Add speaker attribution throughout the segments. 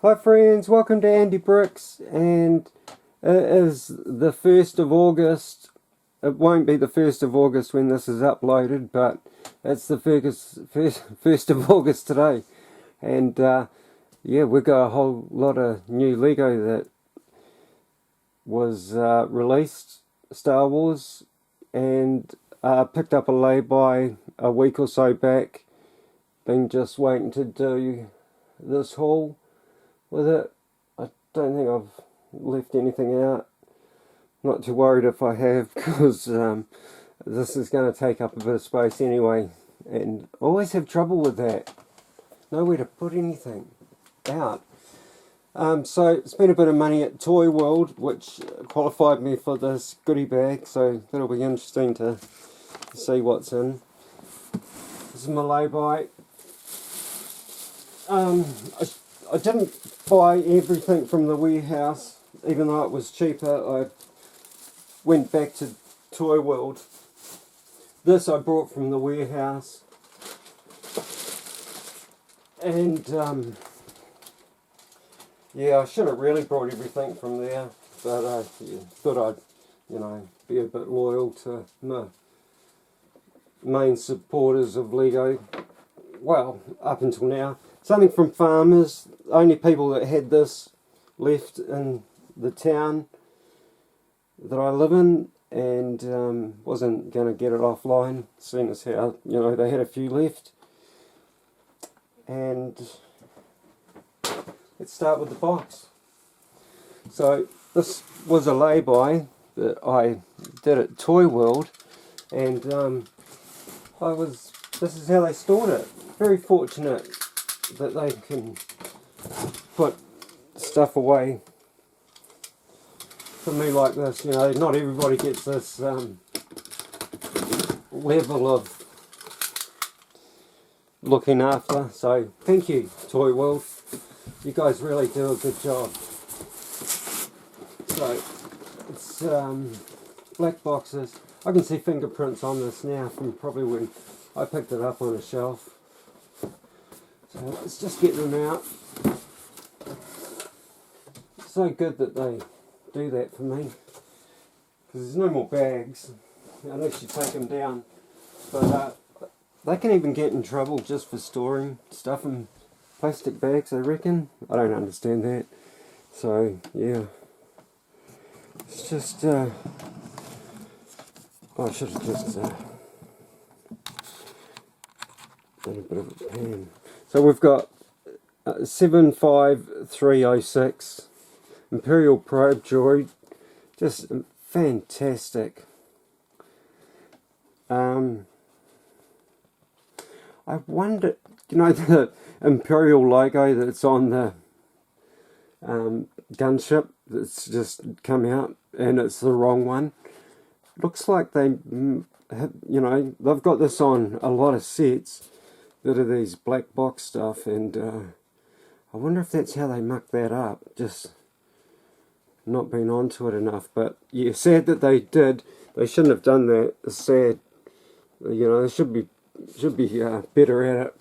Speaker 1: Hi friends, welcome to Andy Bricks, and it is the 1st of August. It won't be the 1st of August when this is uploaded, but it's the 1st of August today. And yeah, we've got a whole lot of new Lego that was released, Star Wars, and picked up a lay-by a week or so back. Been just waiting to do this haul with it. I don't think I've left anything out. Not too worried if I have, because this is going to take up a bit of space anyway, and I always have trouble with that. Nowhere to put anything out. So spent a bit of money at Toy World, which qualified me for this goodie bag, so that'll be interesting to see what's in. This is my lay-by. I didn't buy everything from the warehouse, even though it was cheaper. I went back to Toy World. This I brought from the warehouse, and yeah, I should have really brought everything from there, but yeah, thought I'd, be a bit loyal to my main supporters of Lego. Well, up until now. Something from farmers, only people that had this left in the town that I live in, and wasn't going to get it offline, seeing as how, they had a few left. And let's start with the box. So this was a lay-by that I did at Toy World, and this is how they stored it. Very fortunate that they can put stuff away for me like this. Not everybody gets this level of looking after, so thank you, Toy World. You guys really do a good job. So it's black boxes. I can see fingerprints on this now from probably when I picked it up on a shelf. So let's just get them out. It's so good that they do that for me, because there's no more bags unless you take them down. But they can even get in trouble just for storing stuff in plastic bags, I reckon. I don't understand that. So yeah, it's just I should have just done a bit of a pan. So we've got 75306 Imperial Probe Droid, just fantastic. I wonder, the Imperial logo that's on the gunship that's just come out, and it's the wrong one. Looks like they, they've got this on a lot of sets that are these black box stuff, and I wonder if that's how they mucked that up, just not been onto it enough. But yeah, sad that they did. They shouldn't have done that. It's sad. They should be better at it.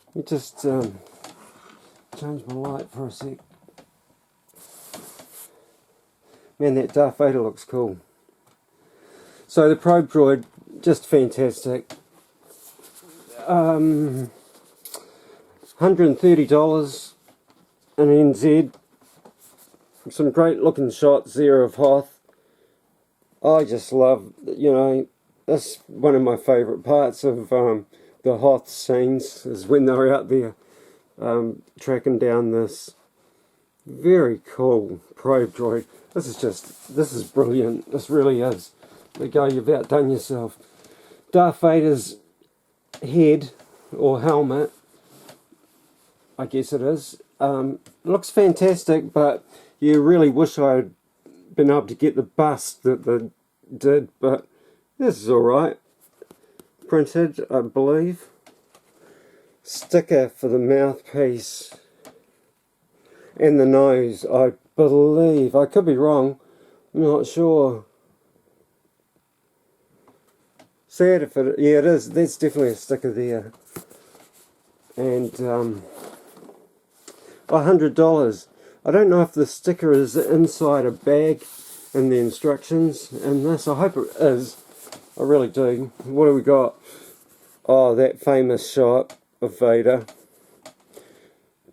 Speaker 1: Let me just change my light for a sec. Man, that Darth Vader looks cool. So the probe droid, just fantastic. $130 in NZ. Some great looking shots there of Hoth. I just love, that's one of my favourite parts of the Hoth scenes, is when they're out there tracking down this very cool probe droid. This is brilliant. This really is. The guy, you've outdone yourself. Darth Vader's head or helmet, I guess it is, looks fantastic, but you really wish I'd been able to get the bust that they did, but this is alright. Printed, I believe. Sticker for the mouthpiece and the nose, I believe. I could be wrong, I'm not sure. Sad if it, yeah, it is. That's definitely a sticker there. And $100. I don't know if the sticker is inside a bag in the instructions in this. I hope it is. I really do. What do we got? Oh, that famous shot of Vader.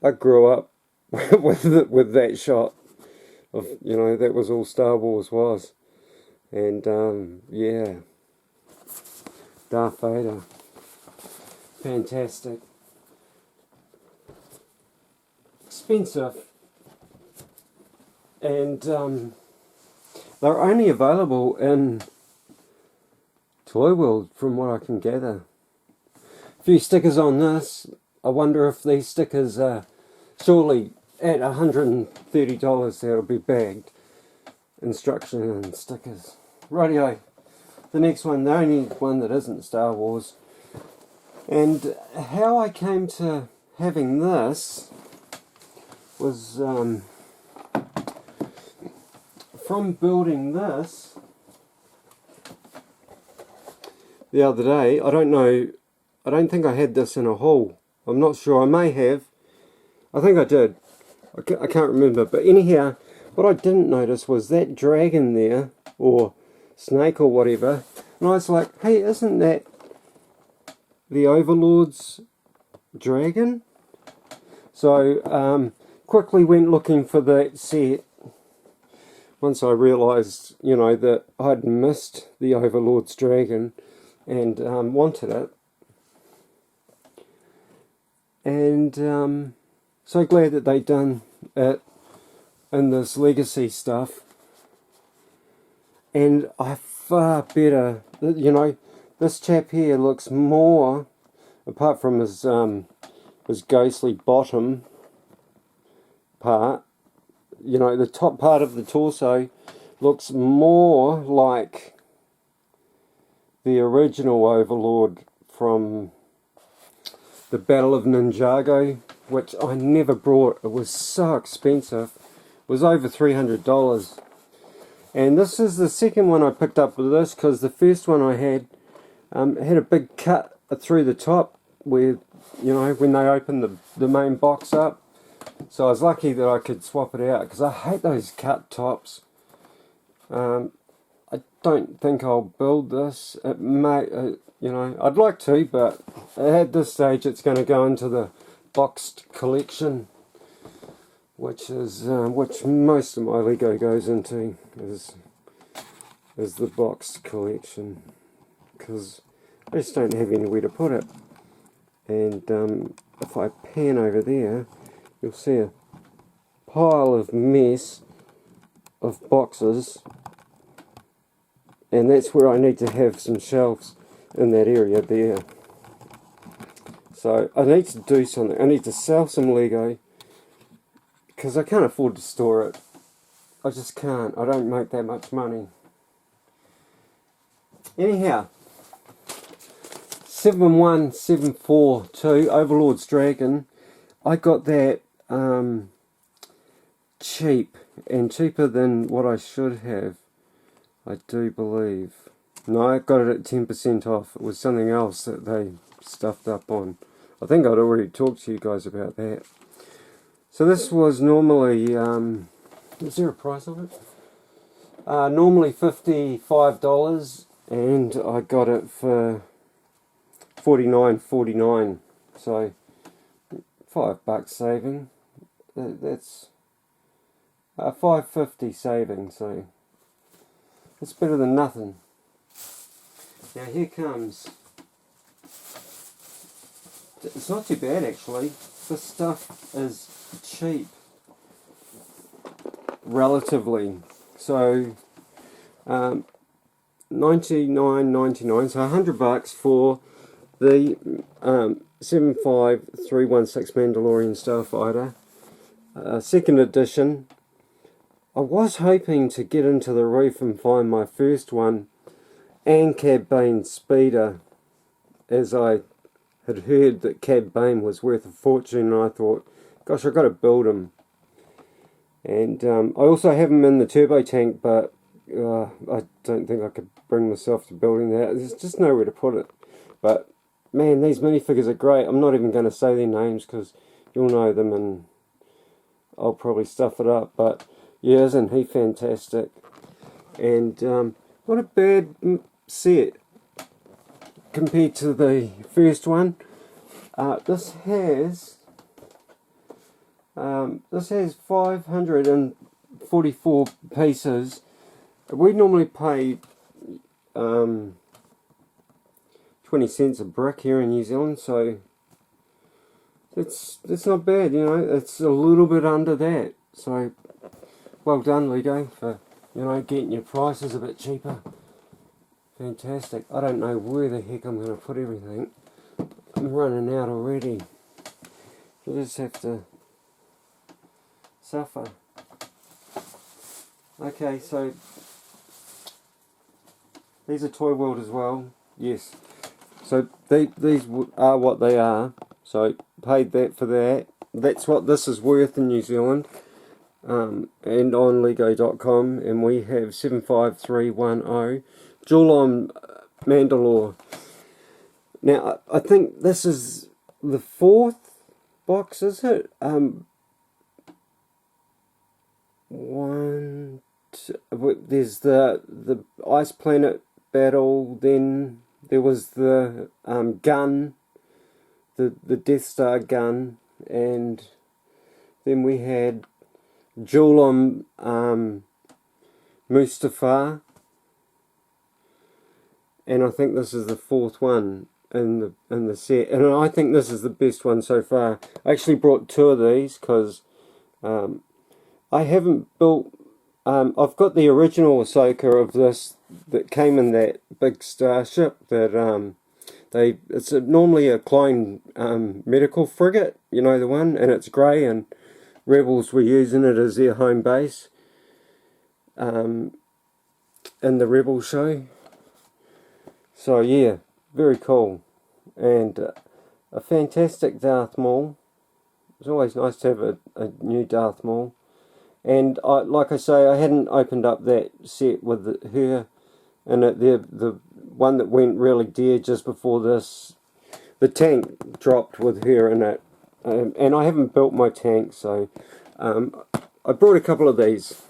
Speaker 1: I grew up with that shot of, you know, that was all Star Wars was. And yeah, Darth Vader, fantastic, expensive, and they're only available in Toy World from what I can gather. A few stickers on this. I wonder if these stickers are surely at $130 that'll be bagged. Instruction and stickers. Rightio. The next one, the only one that isn't Star Wars. And how I came to having this was from building this the other day. I don't think I had this in a haul. I'm not sure. I may have. I think I did. I can't remember. But anyhow, what I didn't notice was that dragon there, or snake or whatever, and I was like, hey, isn't that the Overlords Dragon? So quickly went looking for that set once I realised, you know, that I'd missed the Overlords Dragon and wanted it. And so glad that they'd done it in this legacy stuff. And I far better, you know, this chap here looks more, apart from his ghostly bottom part, you know, the top part of the torso looks more like the original Overlord from the Battle of Ninjago, which I never brought. It was so expensive. It was over $300. And this is the second one I picked up with this, because the first one I had had a big cut through the top where, you know, when they opened the main box up. So I was lucky that I could swap it out, because I hate those cut tops. I don't think I'll build this. It may, you know, I'd like to, but at this stage it's going to go into the boxed collection, which is which most of my Lego goes into, is the boxed collection, because I just don't have anywhere to put it. And if I pan over there, you'll see a pile of mess of boxes, and that's where I need to have some shelves in that area there. So I need to do something. I need to sell some Lego, because I can't afford to store it. I just can't. I don't make that much money. Anyhow, 71742 Overlords Dragon. I got that cheap, and cheaper than what I should have, I do believe. No, I got it at 10% off. It was something else that they stuffed up on. I think I'd already talked to you guys about that. So this was normally, is there a price on it? Normally $55, and I got it for $49.49. So $5 saving. That's $5.50 saving. So it's better than nothing. Now here comes. It's not too bad actually. This stuff is cheap, relatively. So $99.99, so $100 for the 75316 Mandalorian Starfighter, second edition. I was hoping to get into the reef and find my first one, and Cad Bane's speeder, as I had heard that Cad Bane was worth a fortune, and I thought, gosh, I've got to build him. And I also have him in the turbo tank, but I don't think I could bring myself to building that. There's just nowhere to put it. But man, these minifigures are great. I'm not even going to say their names, because you'll know them, and I'll probably stuff it up. But yeah, isn't he fantastic? And not a bad set compared to the first one. This has 544 pieces. We normally pay 20 cents a brick here in New Zealand, so it's not bad, you know. It's a little bit under that, so well done, Lego, for, you know, getting your prices a bit cheaper. Fantastic. I don't know where the heck I'm going to put everything. I'm running out already. You'll just have to suffer. Okay, so these are Toy World as well. Yes. So these are what they are. So paid that for that. That's what this is worth in New Zealand. And on Lego.com. And we have 75310. Jewel on Mandalore. Now, I think this is the 4th box, is it? There's the Ice Planet battle, then there was the gun, the Death Star gun, and then we had Jewel on Mustafar, and I think this is the 4th one in the set, and I think this is the best one so far. I actually brought 2 of these because I haven't built. I've got the original Ahsoka of this that came in that big starship that it's normally a clone medical frigate, you know, the one, and it's grey, and Rebels were using it as their home base in the Rebel show. So yeah, very cool, and a fantastic Darth Maul. It's always nice to have a new Darth Maul. And like I say, I hadn't opened up that set with her in it. The one that went really dear just before this, the tank dropped with her in it. And I haven't built my tank, so I brought a couple of these.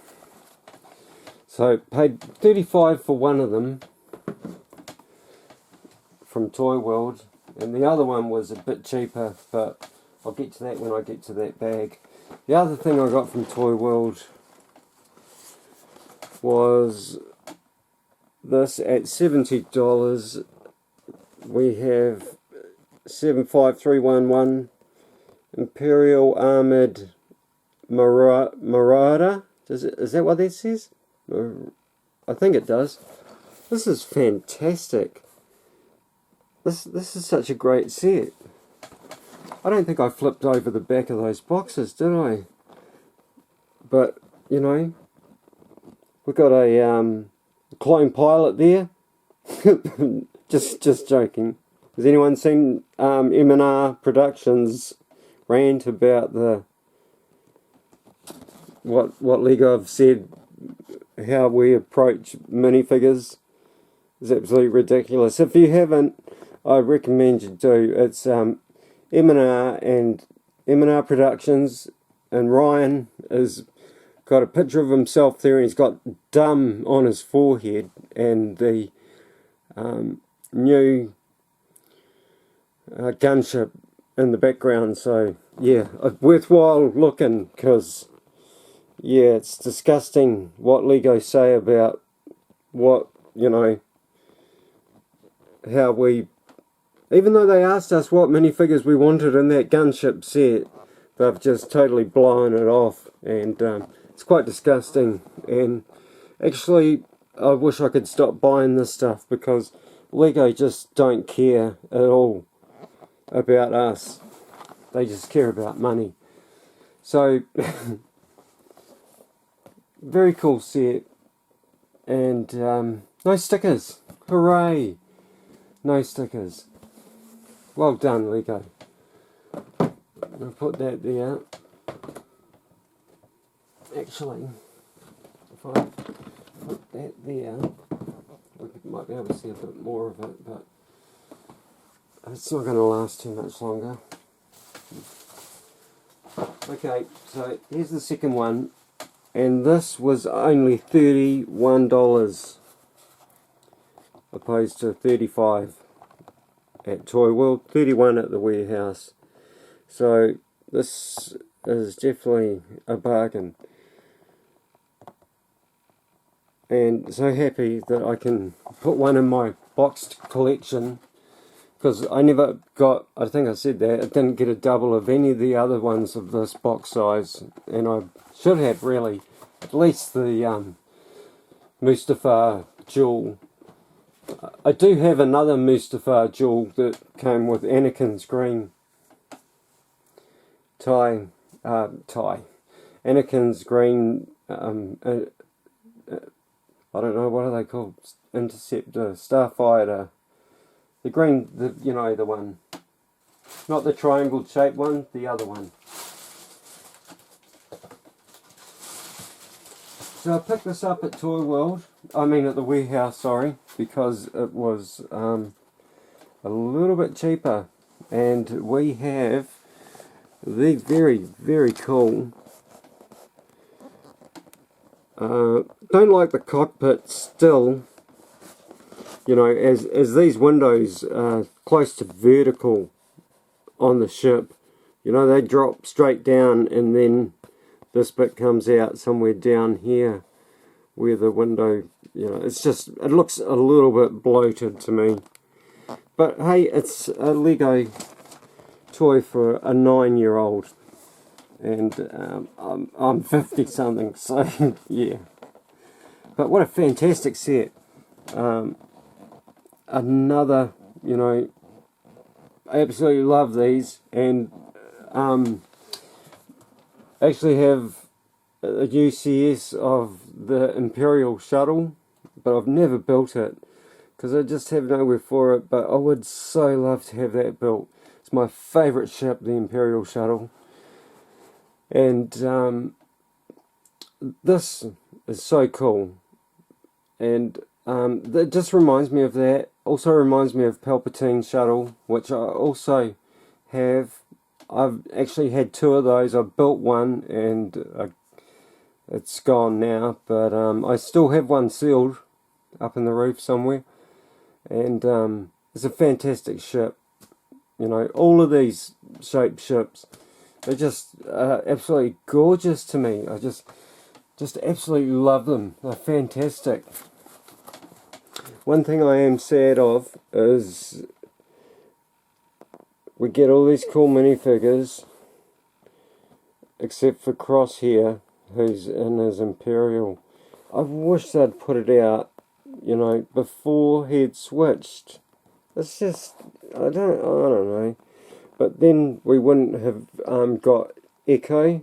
Speaker 1: So paid $35 for one of them from Toy World, and the other one was a bit cheaper, but I'll get to that when I get to that bag. The other thing I got from Toy World was this at $70. We have 75311 Imperial Armored Marauder. Is that what that says? I think it does. This is fantastic. This is such a great set. I don't think I flipped over the back of those boxes, did I? But, you know, we've got a clone pilot there. just joking. Has anyone seen M&R Productions rant about the what Lego have said, how we approach minifigures? It's absolutely ridiculous. If you haven't, I recommend you do. It's M&R and M&R Productions, and Ryan has got a picture of himself there, and he's got dumb on his forehead, and the new gunship in the background. So yeah, worthwhile looking, because yeah, it's disgusting what Lego say about what, you know, how we, even though they asked us what minifigures we wanted in that gunship set, they've just totally blown it off, and it's quite disgusting. And actually, I wish I could stop buying this stuff, because Lego just don't care at all about us. They just care about money. So, very cool set, and no stickers. Hooray! No stickers. Well done, Lego. I'll put that there. Actually, if I put that there, we might be able to see a bit more of it, but it's not going to last too much longer. Okay, so here's the second one, and this was only $31 opposed to 35 at Toy World, 31 at the warehouse. So this is definitely a bargain, and so happy that I can put one in my boxed collection, because I never got, I think I said that, I didn't get a double of any of the other ones of this box size, and I should have really, at least the Mustafar jewel. I do have another Mustafar jewel that came with Anakin's green Anakin's green, I don't know, what are they called, Interceptor, Starfighter. The green, you know, the one. Not the triangle shaped one, the other one. So I picked this up at Toy World, I mean at the warehouse, sorry, because it was a little bit cheaper. And we have these very, very cool. Don't like the cockpit still. You know, as these windows are close to vertical on the ship, you know, they drop straight down, and then this bit comes out somewhere down here where the window, you know, it's just, it looks a little bit bloated to me. But hey, it's a Lego toy for a 9-year-old, and I'm 50 something, so yeah. But what a fantastic set. Another, you know, I absolutely love these, and actually have a UCS of the Imperial shuttle, but I've never built it because I just have nowhere for it. But I would so love to have that built. It's my favourite ship, the Imperial shuttle, and this is so cool, and it just reminds me of that. Also reminds me of Palpatine's shuttle, which I also have. I've actually had 2 of those. I built one, and it's gone now, but I still have one sealed up in the roof somewhere, and it's a fantastic ship. You know, all of these shaped ships, they're just absolutely gorgeous to me. I just absolutely love them. They're fantastic. One thing I am sad of is we get all these cool minifigures, except for Crosshair, who's in his Imperial. I wish they'd put it out, you know, before he'd switched. It's just, I don't know. But then we wouldn't have got Echo,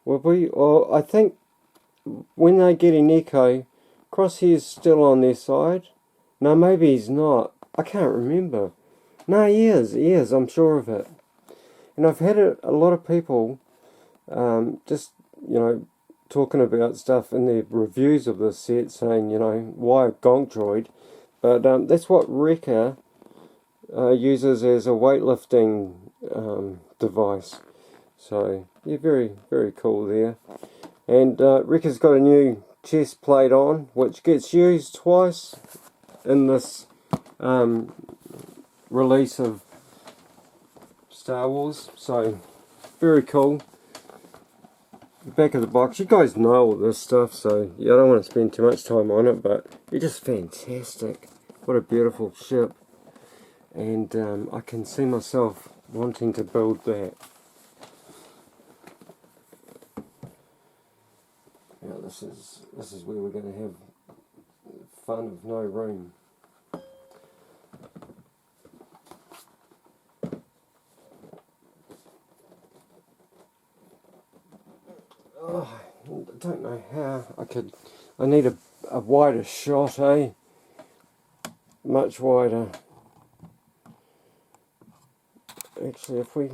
Speaker 1: would we? Or I think when they get in Echo, Crosshair's still on their side. No, maybe he's not. I can't remember. No, he is, I'm sure of it. And I've had a lot of people just, you know, talking about stuff in their reviews of this set, saying, you know, why a gonk droid? But that's what Wrecker uses as a weightlifting device. So, yeah, very, very cool there. And Wrecker's got a new chest plate on, which gets used twice in this release of Star Wars. So, very cool. The back of the box, you guys know all this stuff, so yeah, I don't want to spend too much time on it, but it's just fantastic. What a beautiful ship. And I can see myself wanting to build that. Now this is where we're going to have fun of no room. Oh, I don't know how I need a wider shot, eh? Much wider. Actually, if we...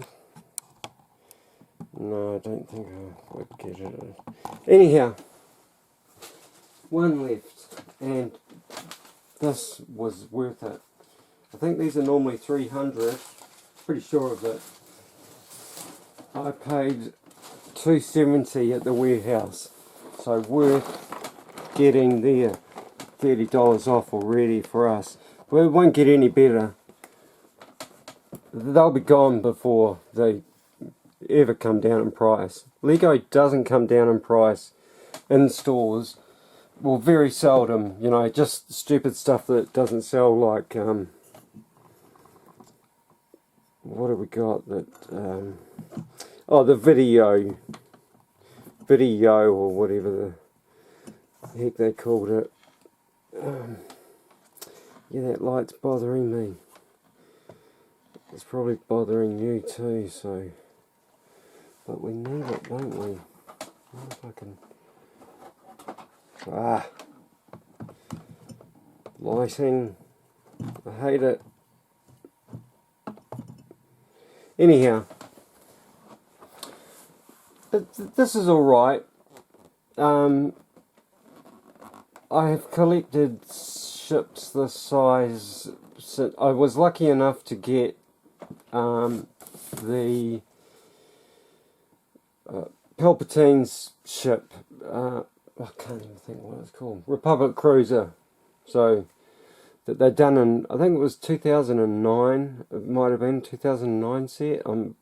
Speaker 1: No, I don't think I would get it. Anyhow, one left, and this was worth it. I think these are normally 300, pretty sure of it. I paid $2.70 at the warehouse, so worth getting there. $30 off already for us. Well, it won't get any better. They'll be gone before they ever come down in price. Lego doesn't come down in price in stores. Well, very seldom, you know, just stupid stuff that doesn't sell, like, what have we got that, oh, the video, or whatever the heck they called it. Yeah, that light's bothering me. It's probably bothering you too, so, but we need it, don't we? I wonder if I can, lighting, I hate it. Anyhow, this is alright. I have collected ships this size. So I was lucky enough to get the Palpatine's ship. I can't even think what it's called. Republic Cruiser. So that they'd done in, I think it was 2009. It might have been 2009 set. I'm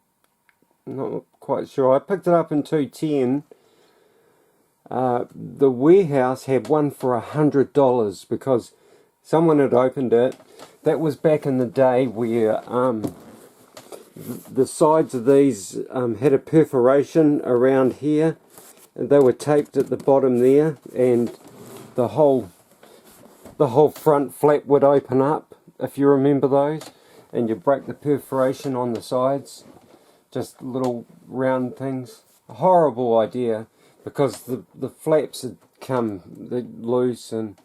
Speaker 1: not quite sure. I picked it up in 2010. The warehouse had one for $100 because someone had opened it. That was back in the day where the sides of these had a perforation around here. They were taped at the bottom there, and the whole front flap would open up, if you remember those, and you break the perforation on the sides. Just little round things. A horrible idea, because the flaps had come loose, and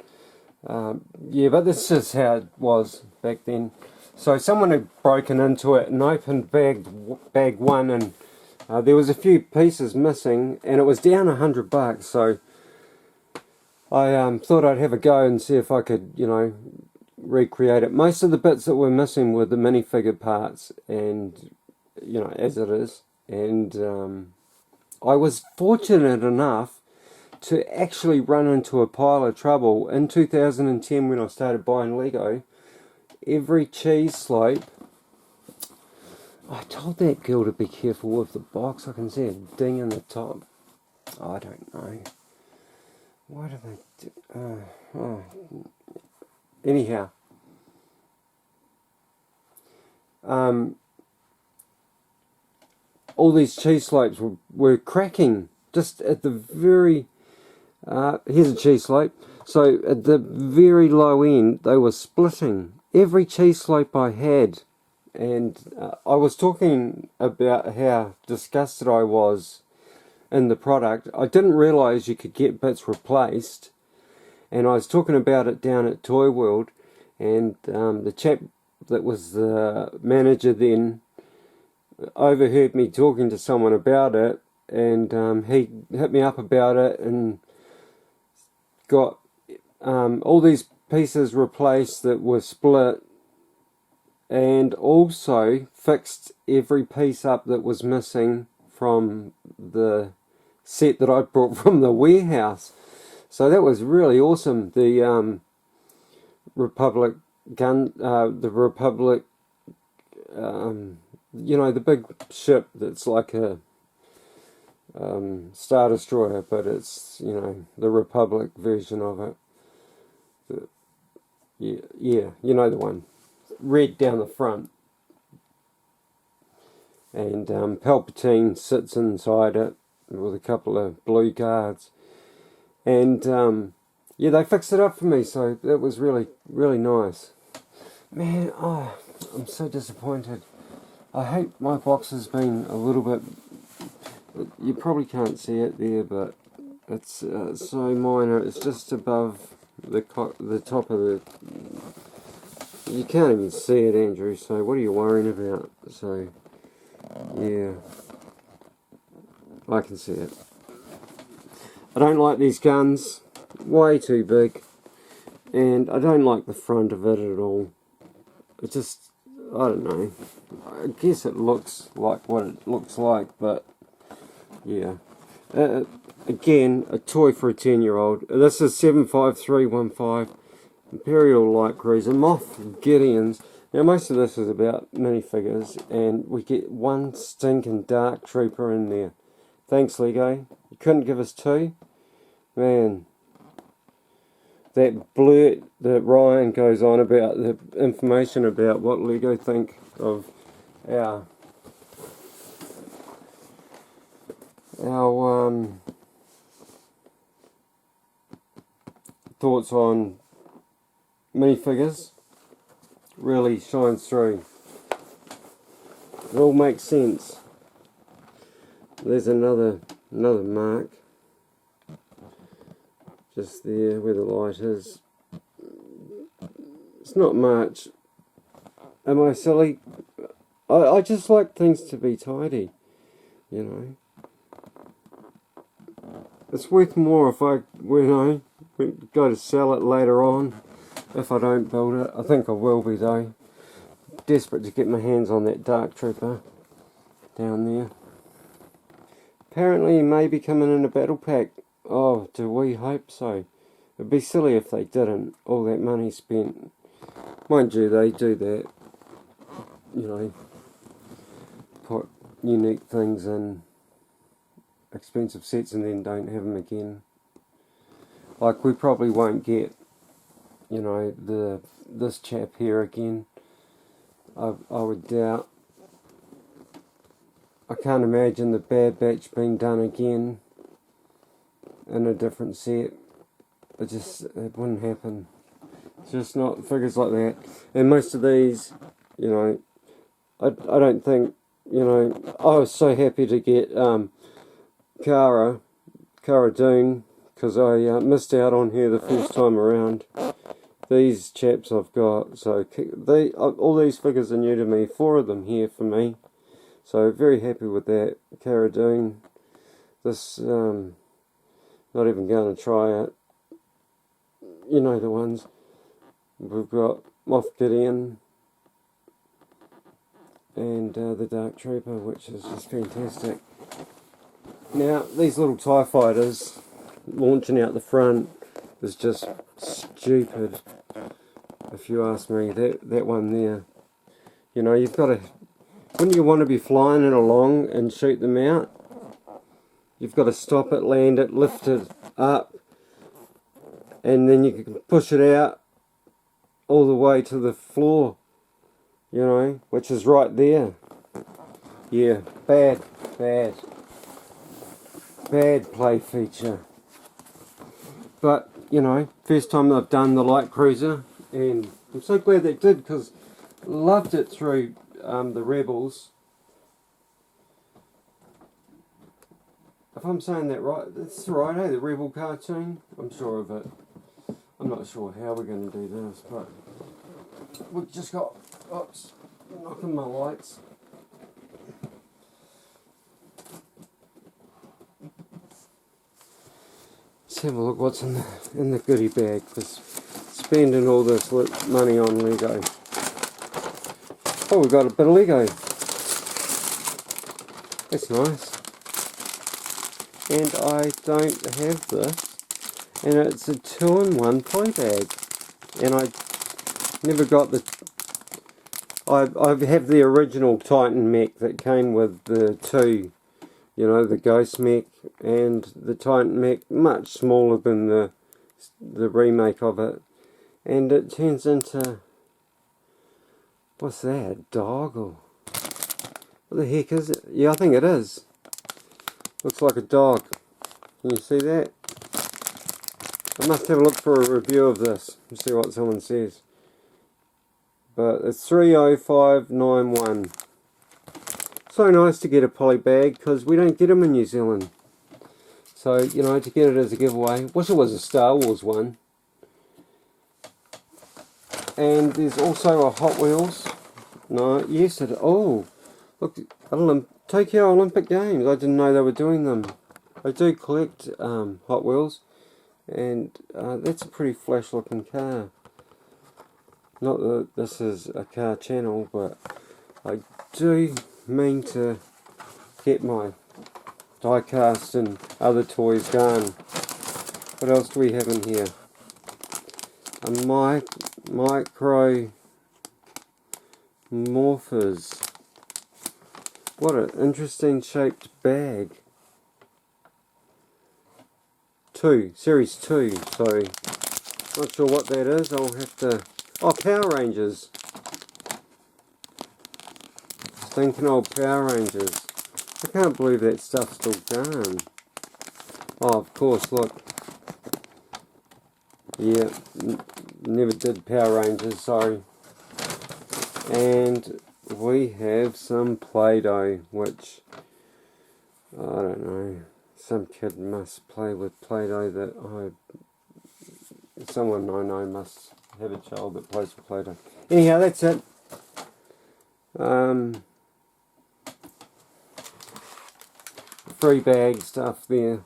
Speaker 1: yeah, but this is how it was back then. So someone had broken into it and opened bag one, and there was a few pieces missing, and it was down $100. So I thought I'd have a go and see if I could, you know, recreate it. Most of the bits that were missing were the minifigure parts, and you know, as it is. And I was fortunate enough to actually run into a pile of trouble in 2010 when I started buying Lego. Every cheese slope, I told that girl to be careful with the box. I can see a ding in the top. I don't know. Why do they do... Anyhow. All these cheese slopes were cracking just at the very... here's a cheese slope. So at the very low end, they were splitting. Every cheese slope I had. And I was talking about how disgusted I was in the product. I didn't realise you could get bits replaced. And I was talking about it down at Toy World. And the chap that was the manager then overheard me talking to someone about it. And he hit me up about it and got all these pieces replaced that were split, and also fixed every piece up that was missing from the set that I brought from the warehouse. So that was really awesome. The Republic gun, the Republic, you know, the big ship that's like a Star Destroyer, but it's, you know, the Republic version of it. Yeah, you know the one. Red down the front. And Palpatine sits inside it with a couple of blue guards. And yeah, they fixed it up for me, so that was really, really nice. Man, oh, I'm so disappointed. I hate my box has been a little bit... You probably can't see it there, but it's so minor. It's just above the top of the... You can't even see it, Andrew, so what are you worrying about? So, yeah. I can see it. I don't like these guns. Way too big. And I don't like the front of it at all. It just... I don't know. I guess it looks like what it looks like, but yeah. Again, a toy for a 10-year-old. This is 75315 Imperial Light Cruiser Moff Gideons. Now most of this is about minifigures, and we get one stinking Dark Trooper in there. Thanks, Lego. You couldn't give us two? Man. That blurt that Ryan goes on about, the information about what Lego think of our thoughts on minifigures really shines through. It all makes sense. There's another mark just there where the light is. It's not much. Am I silly? I just like things to be tidy, you know. It's worth more if I, go to sell it later on, if I don't build it. I think I will be though. Desperate to get my hands on that Dark Trooper down there. Apparently he may be coming in a battle pack. Oh, do we hope so? It'd be silly if they didn't. All that money spent. Mind you, they do that. You know, put unique things in expensive sets and then don't have them again. Like we probably won't get, you know, this chap here again. I would doubt. I can't imagine the Bad Batch being done again in a different set. It wouldn't happen. It's just not figures like that. And most of these, you know, I don't think, you know, I was so happy to get Cara Dune, because I missed out on her the first time around. These chaps I've got, so all these figures are new to me, 4 of them here for me. So very happy with that. Cara Dune. This, not even going to try it. You know the ones. We've got Moff Gideon and the Dark Trooper, which is just fantastic. Now, these little TIE fighters launching out the front is just stupid, if you ask me. That one there. You know, you've got to... Wouldn't you want to be flying it along and shoot them out? You've got to stop it, land it, lift it up, and then you can push it out all the way to the floor, you know, which is right there. Yeah, bad play feature. But, you know, first time I've done the light cruiser, and I'm so glad they did, because loved it through the Rebels. If I'm saying that right, that's right, eh? The Rebel cartoon? I'm sure of it. I'm not sure how we're going to do this, but we've just got... Oops, knocking my lights. Let's have a look what's in the goodie bag, because spending all this money on Lego. Oh, we've got a bit of Lego. That's nice. And I don't have this. And it's a 2-in-1 play bag. And I never got the... I have the original Titan mech that came with the 2. You know, the Ghost mech and the Titan mech, much smaller than the remake of it. And it turns into... What's that? A dog? Or what the heck is it? Yeah, I think it is. Looks like a dog. Can you see that? I must have a look for a review of this and see what someone says. But it's 30591. So nice to get a poly bag, because we don't get them in New Zealand. So, you know, to get it as a giveaway. Wish it was a Star Wars one. And there's also a Hot Wheels. No, yes it... Oh! Look, Tokyo Olympic Games. I didn't know they were doing them. I do collect Hot Wheels. And that's a pretty flash looking car. Not that this is a car channel, but I do mean to get my die-cast and other toys going. What else do we have in here? A micro Morphers. What an interesting shaped bag. Series 2, so not sure what that is. I'll have to... Oh, Power Rangers. Stinking old Power Rangers. I can't believe that stuff's still going. Oh, of course, look. Yeah, never did Power Rangers, sorry. And we have some Play-Doh, which, I don't know, some kid must play with Play-Doh that someone I know must have a child that plays with Play-Doh. Anyhow, that's it. Free bag stuff there.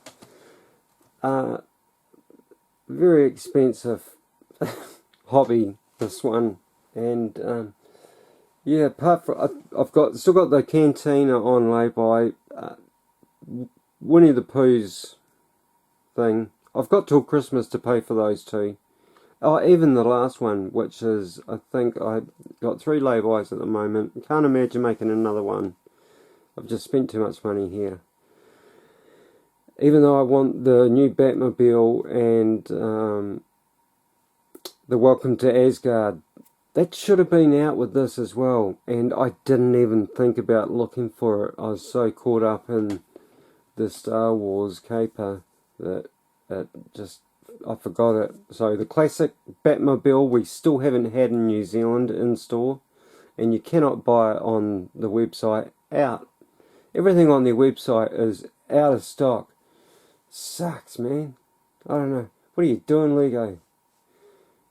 Speaker 1: Very expensive hobby, this one. And yeah, apart from I've still got the Cantina on lay-by. Winnie the Pooh's thing. I've got till Christmas to pay for those two. Oh, even the last one, which is, I think I got 3 lay-bys at the moment. Can't imagine making another one. I've just spent too much money here. Even though I want the new Batmobile and the Welcome to Asgard, that should have been out with this as well. And I didn't even think about looking for it. I was so caught up in the Star Wars caper that I forgot it. So the classic Batmobile we still haven't had in New Zealand in store, and you cannot buy it on the website. Everything on their website is out of stock. Sucks, man. I don't know. What are you doing, Lego?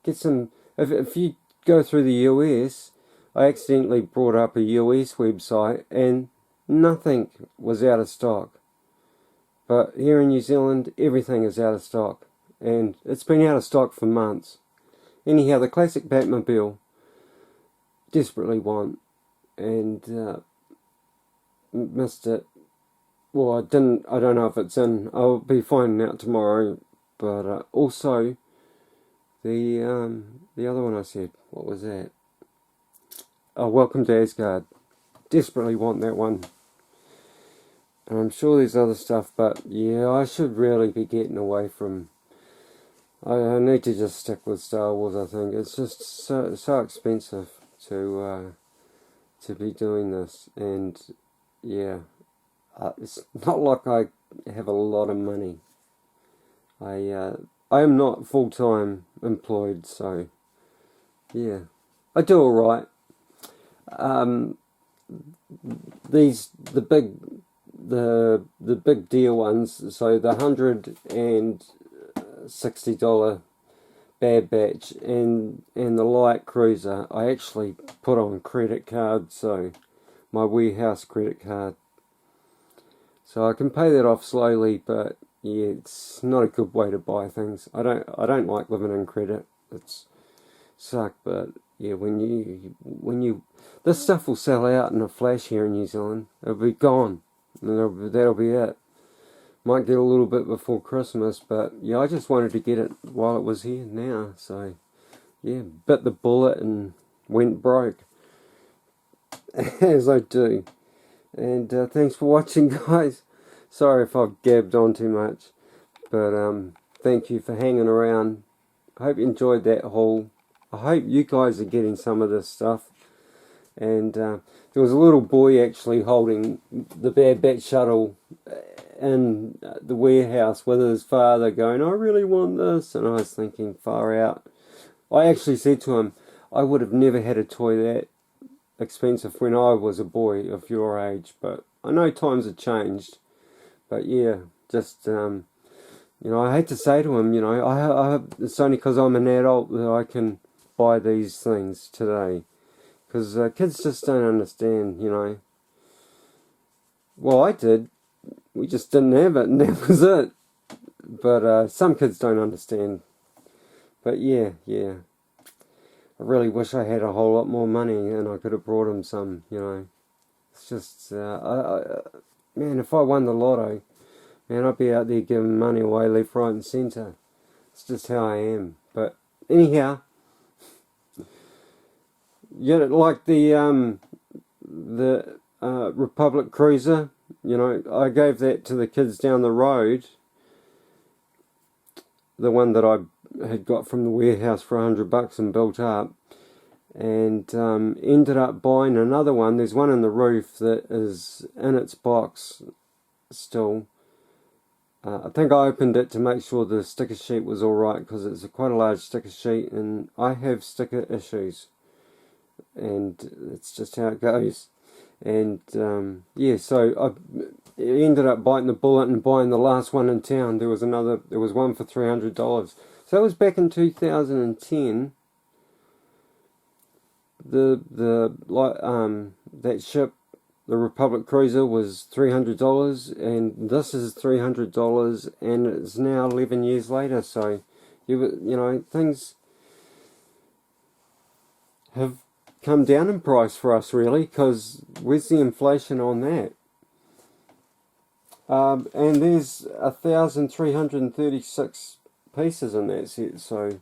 Speaker 1: Get some... If you go through the US, I accidentally brought up a US website and nothing was out of stock. But here in New Zealand, everything is out of stock. And it's been out of stock for months. Anyhow, the classic Batmobile, desperately want. And missed it. Well, I don't know if it's in. I'll be finding out tomorrow. But also, the other one I said, what was that? Oh, Welcome to Asgard. Desperately want that one. And I'm sure there's other stuff, but yeah, I should really be getting away from... I need to just stick with Star Wars, I think. It's just so expensive to be doing this. And yeah, it's not like I have a lot of money. I am not full-time employed, so yeah, I do alright. The big deal ones, so the $160 Bad Batch and the light cruiser, I actually put on credit card, so my warehouse credit card, so I can pay that off slowly. But yeah, it's not a good way to buy things. I don't like living in credit. It's suck. But yeah, when you this stuff will sell out in a flash here in New Zealand. It'll be gone. And that'll be it. Might get a little bit before Christmas, but yeah, I just wanted to get it while it was here now. So yeah, bit the bullet and went broke, as I do. And thanks for watching, guys. Sorry if I've gabbed on too much, but thank you for hanging around. I hope you enjoyed that haul. I hope you guys are getting some of this stuff. And there was a little boy actually holding the Bad Batch shuttle in the warehouse with his father going, I really want this. And I was thinking, far out. I actually said to him, I would have never had a toy that expensive when I was a boy of your age. But I know times have changed. But yeah, just, you know, I hate to say to him, you know, it's only because I'm an adult that I can buy these things today. Because kids just don't understand, you know. Well, I did. We just didn't have it, and that was it. But some kids don't understand. But yeah. I really wish I had a whole lot more money and I could have brought him some, you know. It's just, man, if I won the lotto, man, I'd be out there giving money away left, right and centre. It's just how I am. But anyhow, yeah, like the Republic Cruiser, you know, I gave that to the kids down the road. The one that I had got from the warehouse for $100 and built up, and ended up buying another one. There's one in the roof that is in its box still. I think I opened it to make sure the sticker sheet was alright, because it's quite a large sticker sheet and I have sticker issues, and it's just how it goes. And yeah, so I ended up biting the bullet and buying the last one in town. There was one for $300. So that was back in 2010. That ship, the Republic Cruiser, was $300, and this is $300, and it's now 11 years later. So you know, things have come down in price for us, really, because where's the inflation on that? And there's 1,336 pieces in that set, so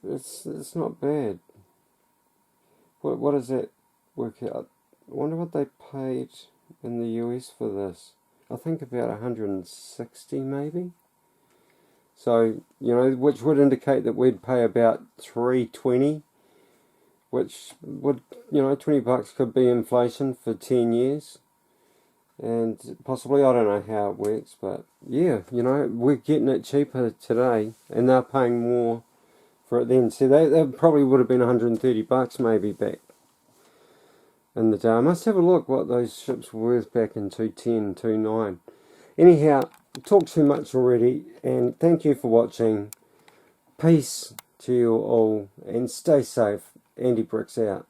Speaker 1: it's not bad. What does that work out? I wonder what they paid in the US for this. I think about 160 maybe. So, you know, which would indicate that we'd pay about $320, which would, you know, $20 could be inflation for 10 years. And possibly, I don't know how it works, but yeah, you know, we're getting it cheaper today, and they're paying more for it then. So they probably would have been $130 maybe back in the day. I must have a look what those ships were worth back in 2010, 2009. Anyhow, talked too much already, and thank you for watching. Peace to you all, and stay safe. Andy Bricks out.